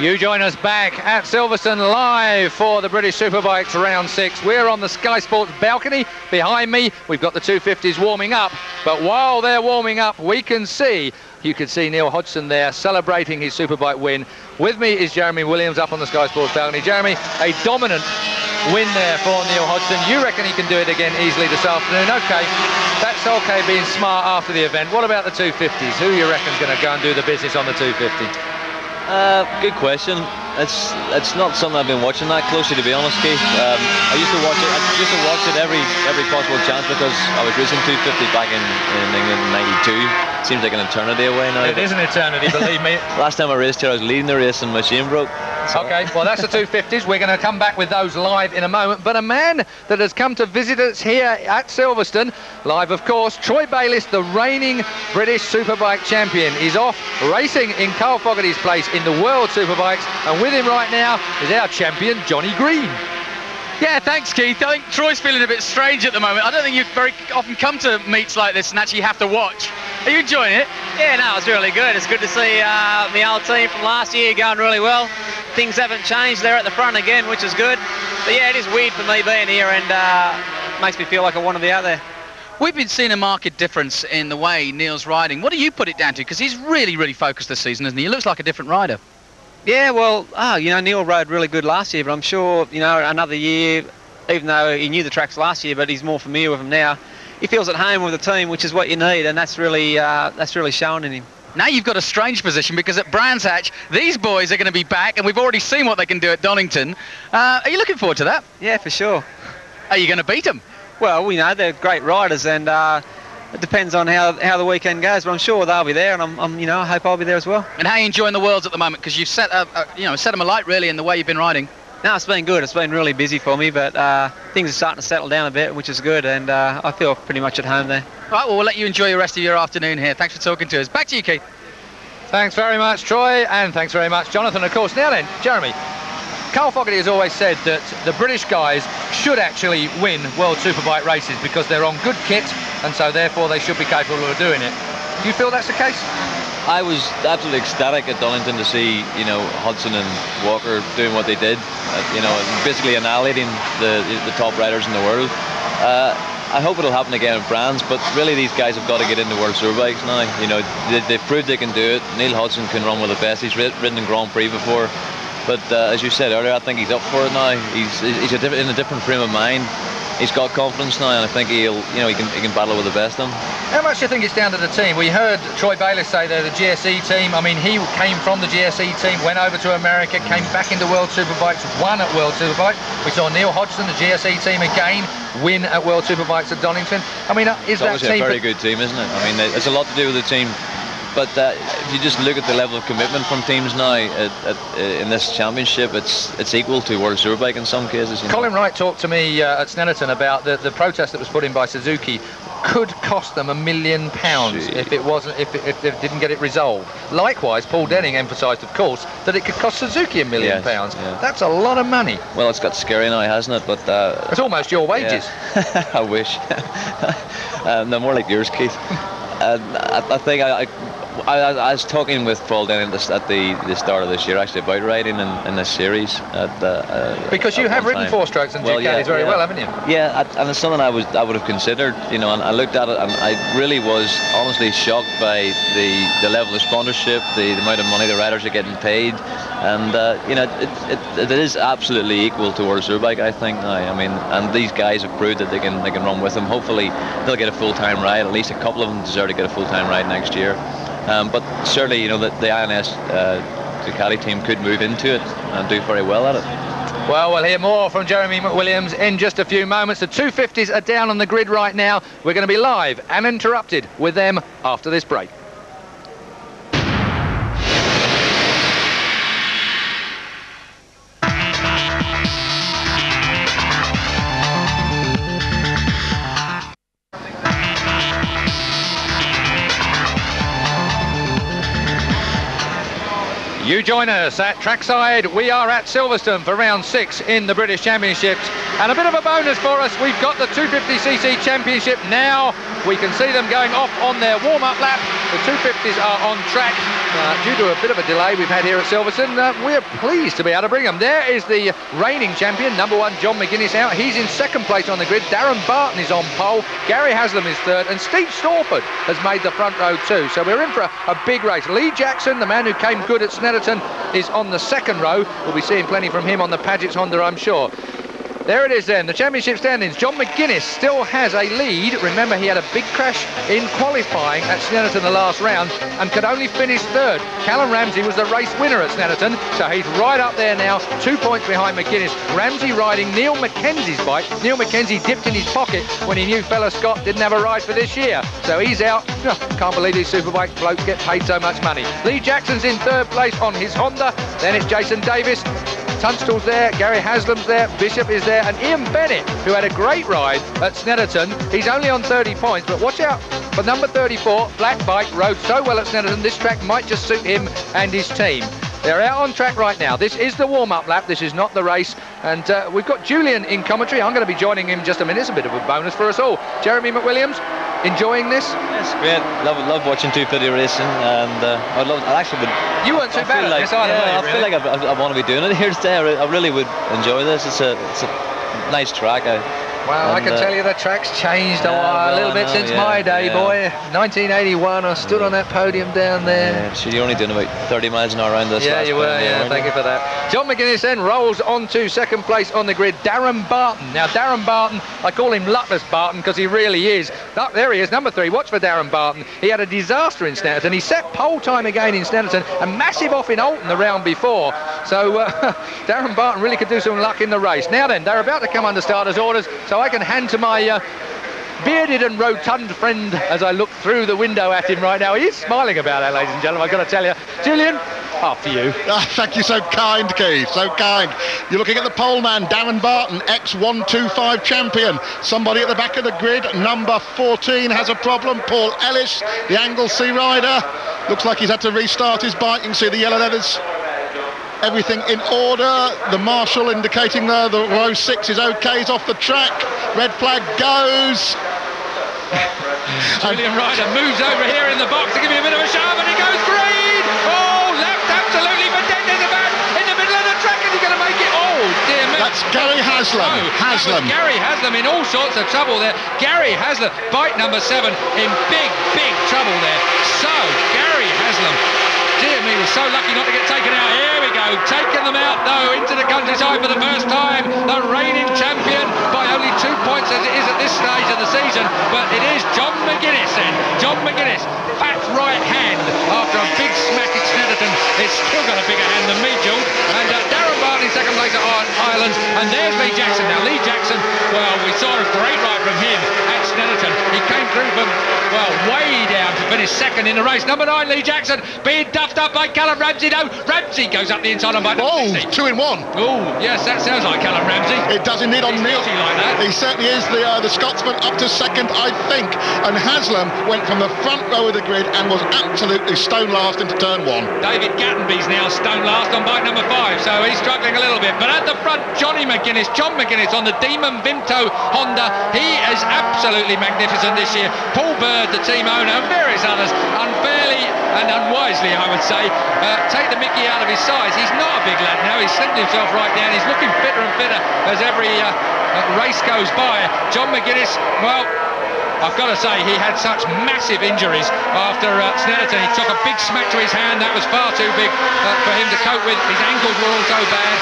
You join us back at Silverstone live for the British Superbikes round 6. We're on the Sky Sports balcony. Behind me, we've got the 250s warming up. But while they're warming up, you can see Neil Hodgson there celebrating his Superbike win. With me is Jeremy Williams up on the Sky Sports balcony. Jeremy, a dominant win there for Neil Hodgson. You reckon he can do it again easily this afternoon? Okay, that's okay being smart after the event. What about the 250s? Who you reckon's going to go and do the business on the 250? Good question. It's not something I've been watching that closely, to be honest, Keith. I used to watch it every possible chance because I was racing 250 back in England in '92. Seems like an eternity away now. It is an eternity, believe me. Last time I raced here, I was leading the race and my chain broke. So. Okay, well that's the 250s. We're going to come back with those live in a moment. But a man that has come to visit us here at Silverstone, live of course, Troy Bayliss, the reigning British Superbike champion, is off racing in Carl Fogarty's place in the World Superbikes, and with him right now is our champion, Johnny Green. Yeah, thanks, Keith. I think Troy's feeling a bit strange at the moment. I don't think you very often come to meets like this and actually have to watch. Are you enjoying it? Yeah, no, it's really good. It's good to see the old team from last year going really well. Things haven't changed. They're at the front again, which is good. But yeah, it is weird for me being here, and makes me feel like I want to be out there. We've been seeing a marked difference in the way Neil's riding. What do you put it down to? Because he's really, really focused this season, isn't he? He looks like a different rider. Yeah, well, Neil rode really good last year, but I'm sure, another year, even though he knew the tracks last year, but he's more familiar with them now. He feels at home with the team, which is what you need, and that's really shown in him. Now you've got a strange position because at Brands Hatch, these boys are going to be back, and we've already seen what they can do at Donington. Are you looking forward to that? Yeah, for sure. Are you going to beat them? Well, they're great riders, and it depends on how the weekend goes, but I'm sure they'll be there, and I hope I'll be there as well. And how are you enjoying the Worlds at the moment? Because you've set them alight really in the way you've been riding. No, it's been good. It's been really busy for me, but things are starting to settle down a bit, which is good, and I feel pretty much at home there. All right, well, we'll let you enjoy the rest of your afternoon here. Thanks for talking to us. Back to you, Keith. Thanks very much, Troy, and thanks very much, Jonathan, of course. Now then, Jeremy, Carl Fogarty has always said that the British guys should actually win World Superbike races because they're on good kit, and so therefore they should be capable of doing it. Do you feel that's the case? I was absolutely ecstatic at Donington to see, Hudson and Walker doing what they did, basically annihilating the top riders in the world. I hope it'll happen again at Brands, but really these guys have got to get into World Superbikes now. They've proved they can do it. Neil Hodgson can run with the best. He's ridden in Grand Prix before. But as you said earlier, I think he's up for it now. He's in a different frame of mind. He's got confidence now, and I think he can battle with the best of them. How much do you think it's down to the team? We heard Troy Bayliss say they're the GSE team. I mean, he came from the GSE team, went over to America, came back into World Superbikes, won at World Superbike. We saw Neil Hodgson, the GSE team again, win at World Superbikes at Donington. I mean, is that team... It's a very good team, isn't it? I mean, there's a lot to do with the team. But if you just look at the level of commitment from teams now in this championship, it's equal to World Superbike in some cases. Colin Wright talked to me at Snellerton about the protest that was put in by Suzuki could cost them £1 million if they didn't get it resolved. Likewise, Paul Denning emphasised, of course, that it could cost Suzuki £1 million. Yes, yeah. That's a lot of money. Well, it's got scary now, hasn't it? But it's almost your wages. Yeah. I wish. No, more like yours, Keith. I think I was talking with Paul Denning at the start of this year actually about riding in this series. Because you have ridden four-strokes and Ducatis very well, haven't you? Yeah, and it's something I would have considered, and I looked at it and I really was honestly shocked by the level of sponsorship, the amount of money the riders are getting paid, and it is absolutely equal to World Superbike, I think now. I mean, and these guys have proved that they can run with them. Hopefully they'll get a full-time ride. At least a couple of them deserve to get a full-time ride next year. But certainly, the INS Ducati team could move into it and do very well at it. Well, we'll hear more from Jeremy Williams in just a few moments. The 250s are down on the grid right now. We're going to be live and uninterrupted with them after this break. You join us at trackside. We are at Silverstone for round 6 in the British Championships. And a bit of a bonus for us, we've got the 250cc Championship now. We can see them going off on their warm-up lap. The 250s are on track due to a bit of a delay we've had here at Silverstone. We're pleased to be able to bring them. There is the reigning champion, number 1, John McGuinness out. He's in second place on the grid. Darren Barton is on pole. Gary Haslam is third, and Steve Storford has made the front row too. So we're in for a big race. Lee Jackson, the man who came good at Snetterton, is on the second row. We'll be seeing plenty from him on the Paget's Honda, I'm sure. There it is then, the championship standings. John McGuinness still has a lead. Remember, he had a big crash in qualifying at Snetterton the last round and could only finish third. Callum Ramsey was the race winner at Snetterton, so he's right up there now, 2 points behind McGuinness. Ramsey riding Neil Mackenzie's bike. Neil Mackenzie dipped in his pocket when he knew fella Scott didn't have a ride for this year, so he's out. Can't believe these Superbike blokes get paid so much money. Lee Jackson's in third place on his Honda. Then it's Jason Davis. Tunstall's there, Gary Haslam's there, Bishop is there, and Ian Bennett, who had a great ride at Snetterton. He's only on 30 points, but watch out for number 34, Black Bike, rode so well at Snetterton, this track might just suit him and his team. They're out on track right now. This is the warm-up lap, this is not the race, and we've got Julian in commentary. I'm going to be joining him in just a minute. It's a bit of a bonus for us all. Jeremy McWilliams, enjoying this? Yes, great. Love watching 250 racing, and I actually would. You weren't too bad at this either, yeah, were you, I feel like I want to be doing it here today. I really would enjoy this. It's a nice track. Well, I can tell you the track's changed a little bit since my day, boy. 1981, I stood on that podium down there. Yeah, so you're only doing about 30 miles an hour around this. Yeah, you were, thank you for that. John McGuinness then rolls on to second place on the grid, Darren Barton. Now, Darren Barton, I call him Luckless Barton because he really is. Oh, there he is, number 3. Watch for Darren Barton. He had a disaster in Snetterton. He set pole time again in Snetterton and massive off in Alton the round before. So Darren Barton really could do some luck in the race. Now then, they're about to come under starters' orders, so I can hand to my bearded and rotund friend as I look through the window at him right now. He is smiling about that, ladies and gentlemen, I've got to tell you. Julian, after you. Thank you, so kind, Keith, so kind. You're looking at the pole man, Darren Barton, ex-125 champion. Somebody at the back of the grid, number 14, has a problem. Paul Ellis, the Anglesey rider. Looks like he's had to restart his bike. You can see the yellow leathers. Everything in order. The marshal indicating the row 6 is okay. He's off the track. Red flag goes. Julian Ryder moves over here in the box to give you a bit of a shove, and he goes green. Oh, left absolutely for dead. There's a man in the middle of the track, and he's going to make it. Oh, dear me. That's Gary Haslam. Haslam. Gary Haslam in all sorts of trouble there. Gary Haslam, bike number 7, in big trouble there. So, Gary Haslam, dear me, was so lucky not to get taken out. Here we go, taking them out though into the countryside for the first time. The reigning champion by only 2 points as it is at this stage of the season. But it is John McGuinness then. John McGuinness, fat right hand after a big smack at Snetterton. It's still got a bigger hand than me, Jules. And Darren Barton in second place at Ireland. And there's Lee Jackson. Now Lee Jackson, well, we saw a great ride from him at Snetterton. He came through from, well, way down to finish second in the race. Number 9, Lee Jackson, being duffed up by Callum Ramsey. No, Ramsey goes up the inside on bike. Oh, 2 in 1. Oh, yes, that sounds like Callum Ramsey. It does indeed on Neil. Like that. He certainly is the Scotsman up to second, I think. And Haslam went from the front row of the grid and was absolutely stone last into turn 1. David Gattenby's now stone last on bike number 5, so he's struggling a little bit. But at the front, John McGuinness on the Demon Vimto Honda. He is absolutely magnificent this year. Paul Bird, the team owner, and various others, unfairly and unwisely, I would say, take the mickey out of his size. He's not a big lad now. He's slipped himself right down. He's looking fitter and fitter as every race goes by. John McGuinness, well, I've got to say, he had such massive injuries after Snetterton. He took a big smack to his hand. That was far too big for him to cope with. His ankles were also bad,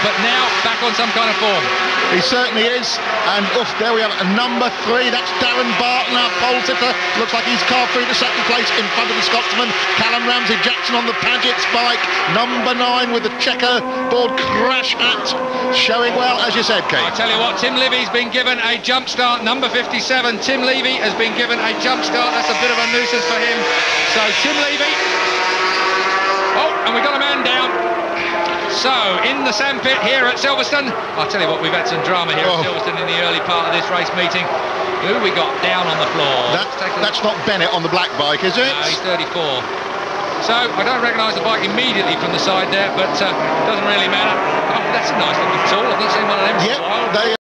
but now back on some kind of form. He certainly is. And there we have a number 3. That's Darren Barton, our pole sitter. Looks like he's carved through to second place in front of the Scotsman. Callum Ramsey Jackson on the Paget's bike. Number 9 with the checkerboard crash hat. Showing well, as you said, Kate. I tell you what, Tim Livy's been given a jump start. Number 57, Tim Levy has been given a jump start. That's a bit of a nuisance for him. So Tim Levy. Oh, and we got a man down. So in the sandpit here at Silverstone, I'll tell you what, we've had some drama here at Silverstone in the early part of this race meeting. Who we got down on the floor? That's not Bennett on the black bike, is it? No, he's 34. So I don't recognise the bike immediately from the side there, but doesn't really matter. Oh, that's a nice looking tool. I've not seen one of them for a while.